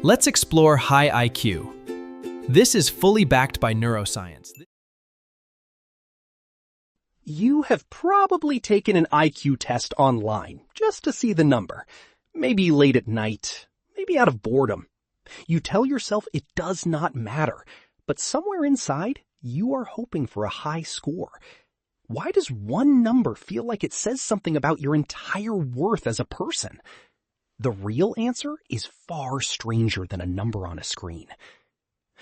Let's explore high IQ. This is fully backed by neuroscience. You have probably taken an IQ test online just to see the number. Maybe late at night, maybe out of boredom. You tell yourself it does not matter, but somewhere inside, you are hoping for a high score. Why does one number feel like it says something about your entire worth as a person? The real answer is far stranger than a number on a screen.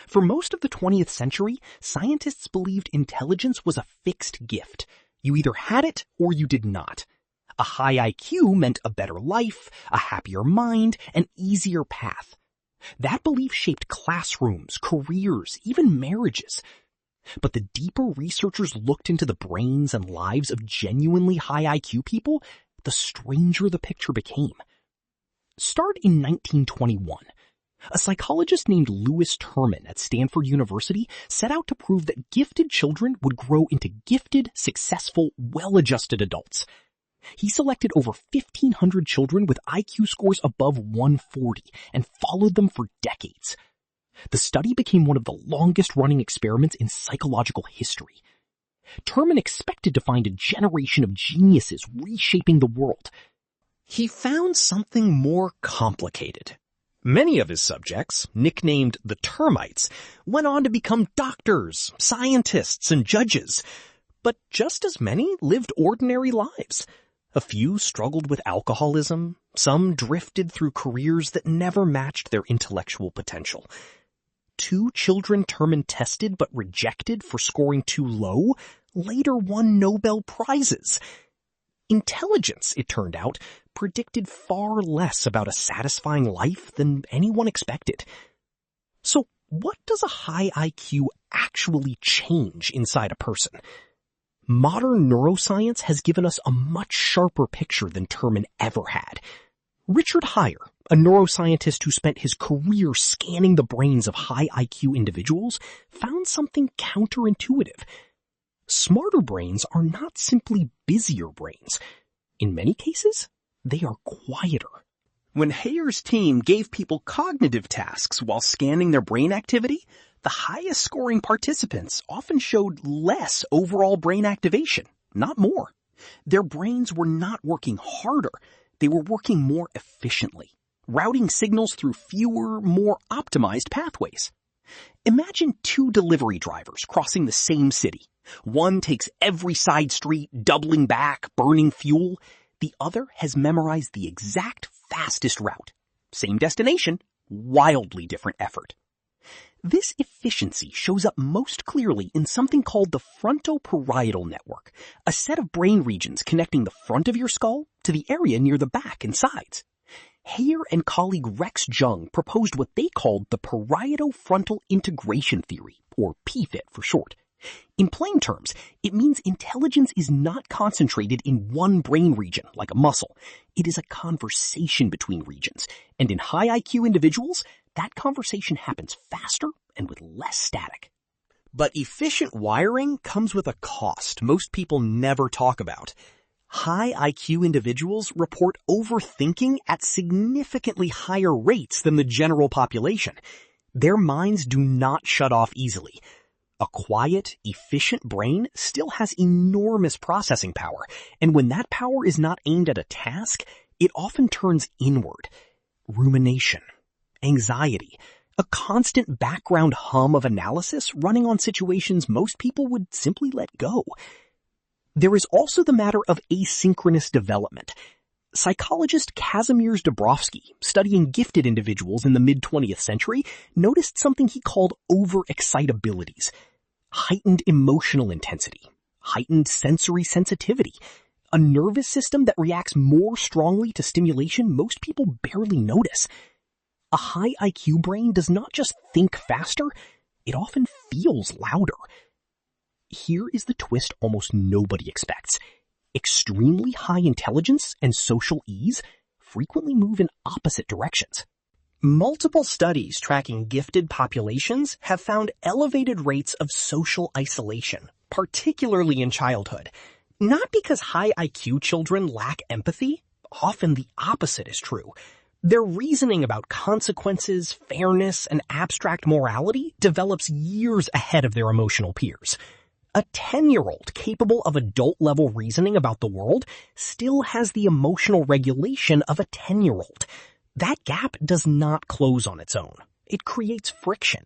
For most of the 20th century, scientists believed intelligence was a fixed gift. You either had it or you did not. A high IQ meant a better life, a happier mind, an easier path. That belief shaped classrooms, careers, even marriages. But the deeper researchers looked into the brains and lives of genuinely high IQ people, the stranger the picture became. Start in 1921. A psychologist named Lewis Terman at Stanford University set out to prove that gifted children would grow into gifted, successful, well-adjusted adults. He selected over 1,500 children with IQ scores above 140 and followed them for decades. The study became one of the longest-running experiments in psychological history. Terman expected to find a generation of geniuses reshaping the world. He found something more complicated. Many of his subjects, nicknamed the termites, went on to become doctors, scientists, and judges. But just as many lived ordinary lives. A few struggled with alcoholism, some drifted through careers that never matched their intellectual potential. 2 children Terman tested but rejected for scoring too low later won Nobel Prizes. Intelligence, it turned out, predicted far less about a satisfying life than anyone expected. So what does a high IQ actually change inside a person? Modern neuroscience has given us a much sharper picture than Terman ever had. Richard Heyer, a neuroscientist who spent his career scanning the brains of high IQ individuals, found something counterintuitive. Smarter brains are not simply busier brains. In many cases, they are quieter. When Heyer's team gave people cognitive tasks while scanning their brain activity, the highest scoring participants often showed less overall brain activation, not more. Their brains were not working harder. They were working more efficiently, routing signals through fewer, more optimized pathways. Imagine 2 delivery drivers crossing the same city. One takes every side street, doubling back, burning fuel. The other has memorized the exact fastest route. Same destination, wildly different effort. This efficiency shows up most clearly in something called the frontoparietal network, a set of brain regions connecting the front of your skull to the area near the back and sides. Heyer and colleague Rex Jung proposed what they called the Parieto-Frontal Integration Theory, or PFIT for short. In plain terms, it means intelligence is not concentrated in one brain region like a muscle. It is a conversation between regions, and in high IQ individuals, that conversation happens faster and with less static. But efficient wiring comes with a cost most people never talk about. High IQ individuals report overthinking at significantly higher rates than the general population. Their minds do not shut off easily. A quiet, efficient brain still has enormous processing power, and when that power is not aimed at a task, it often turns inward. Rumination, anxiety, a constant background hum of analysis running on situations most people would simply let go. There is also the matter of asynchronous development. Psychologist Kazimierz Dabrowski, studying gifted individuals in the mid-20th century, noticed something he called overexcitabilities. Heightened emotional intensity, heightened sensory sensitivity, a nervous system that reacts more strongly to stimulation most people barely notice. A high IQ brain does not just think faster, it often feels louder. Here is the twist almost nobody expects. Extremely high intelligence and social ease frequently move in opposite directions. Multiple studies tracking gifted populations have found elevated rates of social isolation, particularly in childhood. Not because high IQ children lack empathy, often the opposite is true, Their reasoning about consequences, fairness, and abstract morality develops years ahead of their emotional peers. A 10-year-old capable of adult-level reasoning about the world still has the emotional regulation of a 10-year-old. That gap does not close on its own. It creates friction.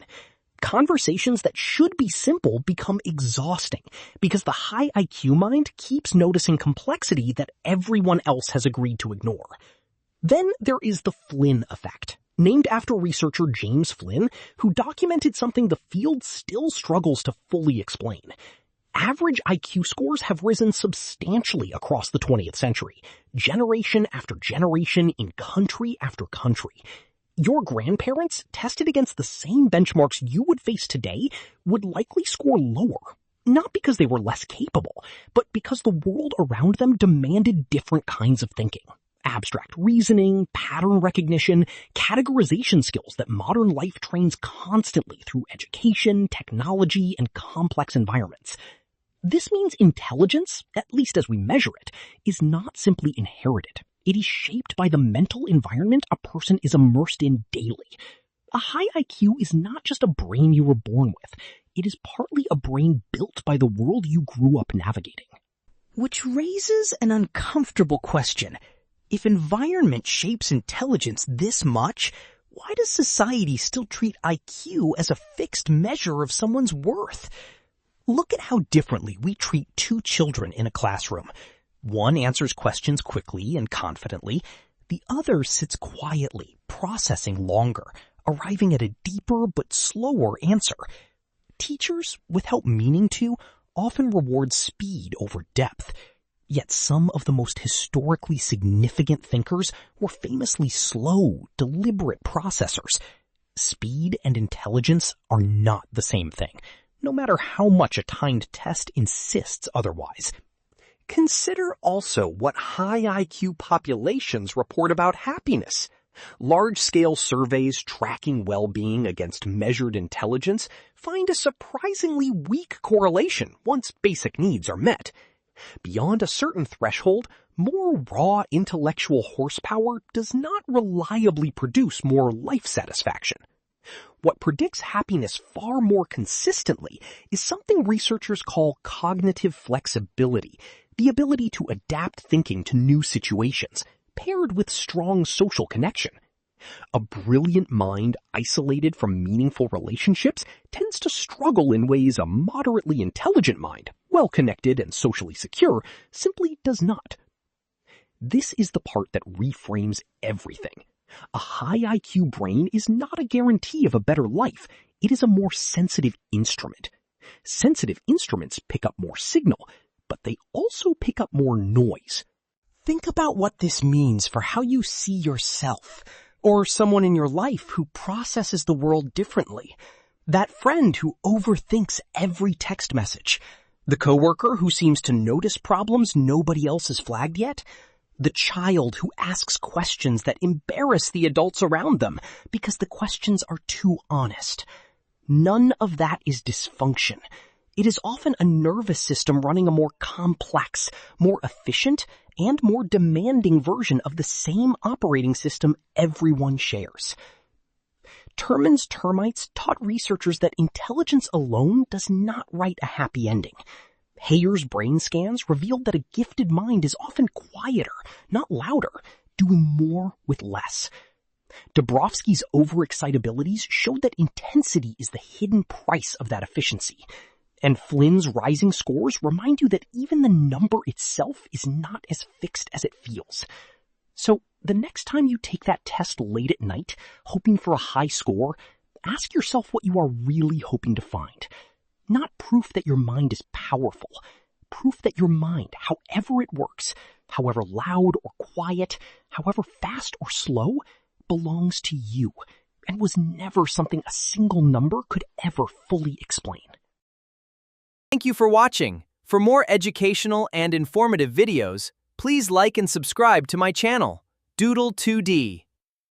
Conversations that should be simple become exhausting because the high IQ mind keeps noticing complexity that everyone else has agreed to ignore. Then there is the Flynn Effect, named after researcher James Flynn, who documented something the field still struggles to fully explain. Average IQ scores have risen substantially across the 20th century, generation after generation in country after country. Your grandparents, tested against the same benchmarks you would face today, would likely score lower. Not because they were less capable, but because the world around them demanded different kinds of thinking. Abstract reasoning, pattern recognition, categorization skills that modern life trains constantly through education, technology, and complex environments. This means intelligence, at least as we measure it, is not simply inherited. It is shaped by the mental environment a person is immersed in daily. A high IQ is not just a brain you were born with. It is partly a brain built by the world you grew up navigating. Which raises an uncomfortable question. If environment shapes intelligence this much, why does society still treat IQ as a fixed measure of someone's worth? Look at how differently we treat two children in a classroom. One answers questions quickly and confidently. The other sits quietly, processing longer, arriving at a deeper but slower answer. Teachers, without meaning to, often reward speed over depth. Yet some of the most historically significant thinkers were famously slow, deliberate processors. Speed and intelligence are not the same thing, no matter how much a timed test insists otherwise. Consider also what high IQ populations report about happiness. Large-scale surveys tracking well-being against measured intelligence find a surprisingly weak correlation once basic needs are met. Beyond a certain threshold, more raw intellectual horsepower does not reliably produce more life satisfaction. What predicts happiness far more consistently is something researchers call cognitive flexibility, the ability to adapt thinking to new situations, paired with strong social connection. A brilliant mind isolated from meaningful relationships tends to struggle in ways a moderately intelligent mind, well-connected and socially secure, simply does not. This is the part that reframes everything. A high IQ brain is not a guarantee of a better life. It is a more sensitive instrument. Sensitive instruments pick up more signal, but they also pick up more noise. Think about what this means for how you see yourself, or someone in your life who processes the world differently. That friend who overthinks every text message. The coworker who seems to notice problems nobody else has flagged yet. The child who asks questions that embarrass the adults around them because the questions are too honest. None of that is dysfunction. It is often a nervous system running a more complex, more efficient, and more demanding version of the same operating system everyone shares. Terman's termites taught researchers that intelligence alone does not write a happy ending. Hayer's brain scans revealed that a gifted mind is often quieter, not louder, doing more with less. Dabrowski's overexcitabilities showed that intensity is the hidden price of that efficiency. And Flynn's rising scores remind you that even the number itself is not as fixed as it feels. So the next time you take that test late at night, hoping for a high score, ask yourself what you are really hoping to find. Not proof that your mind is powerful. Proof that your mind, however it works, however loud or quiet, however fast or slow, belongs to you and was never something a single number could ever fully explain. Thank you for watching. For more educational and informative videos, please like and subscribe to my channel, Doodle2D.